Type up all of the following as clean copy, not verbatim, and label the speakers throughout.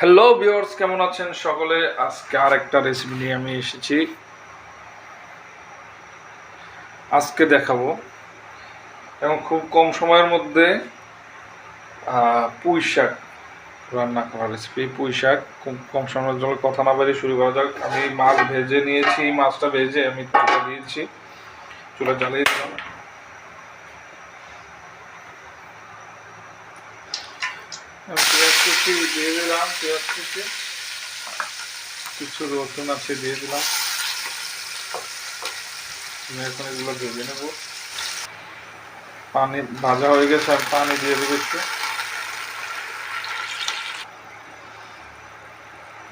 Speaker 1: Hello viewers, কেমন আছেন সকলে? আজকে আরেকটা রেসিপি নিয়ে আমি এসেছি। আজকে দেখাবো এবং খুব কম সময়ের মধ্যে পুঁই শাক রান্না করা রেসিপি। পুঁই শাক খুব কম সময়ের জন্য কথা না বাড়িয়ে শুরু করা যাক। আমি মাছ ভেজে নিয়েছি, মাছটা ভেজে আমি তেলটা দিয়েছি, চুলা জ্বালিয়ে দিলাম। পেঁয়াজ কুচি দিয়ে দিলাম, পেঁয়াজ কুচি, কিছু রসুন আছে দিয়ে দিলাম। আমি এখন এগুলো ভেজে নেবো। পানি ভাজা হয়ে গেছে, আমি পানি দিয়ে দেবো।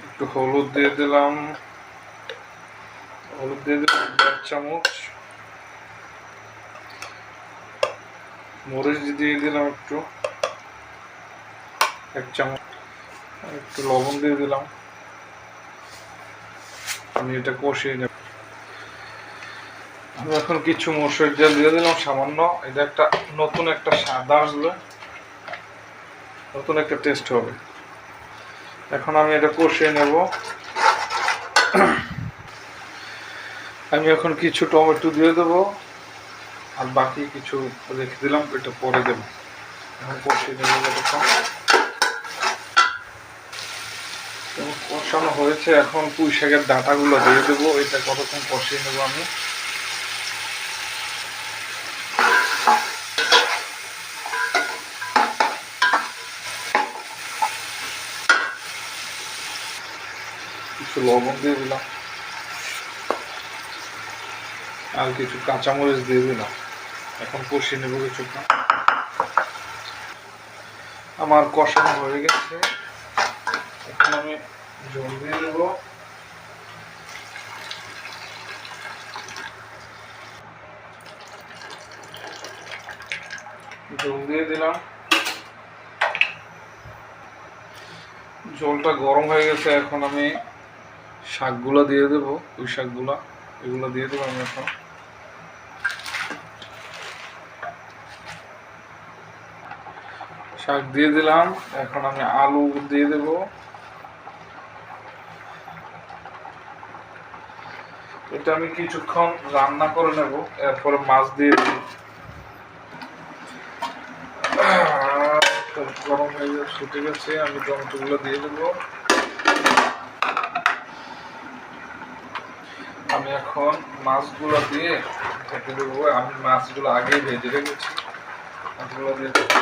Speaker 1: একটু হলুদ দিয়ে দিলাম, 1 চামচ। মরিচ দিয়ে দিলাম একটু, 1 চামচ। একটু লবণ দিয়ে দিলাম। আমি এটা কষিয়ে নেব। আমি এখন কিছু মসুর ডাল দিয়ে দিলাম সামান্য। এটা একটা নতুন একটা স্বাদ আসবে, নতুন একটা টেস্ট হবে। এখন আমি এটা কষিয়ে নেব। আমি এখন কিছু টমেটো দিয়ে দেবো, আর বাকি কিছু রেখে দিলাম, এটা পরে দেবো। এখন কষিয়ে নেব। কষানো হয়েছে, এখন পুঁই শাকের ডাঁটাগুলো দিয়ে দেবো। এটা কতক্ষণ কষিয়ে নেবো আমি। কিছু লবণ দিয়ে দিলাম, আর কিছু কাঁচামরিচ দিয়ে দিলাম। এখন কষিয়ে নেবো কিছুক্ষণ। আমার কষানো হয়ে গেছে, এখন আমি জল দিয়ে দেবো। জল দিয়ে দিলাম, জলটা গরম হয়ে গেছে। এখন আমি শাকগুলো দিয়ে দেবো, ওই শাকগুলো এগুলো দিয়ে দেবো আমি এখন। শাক দিয়ে দিলাম, এখন আমি আলু দিয়ে দেব। এটা আমি কিছুক্ষণ রান্না করে নেব, এরপরে মাছ দিয়ে দেব। গরম হয়ে গেছে, ফুটে গেছে, আমি টমেটোগুলো দিয়ে দেবো। আমি এখন মাছগুলো দিয়ে ঢেকে দেবো। আমি মাছগুলো আগেই ভেজে রেখেছি, মাছগুলো দিয়ে দেবো।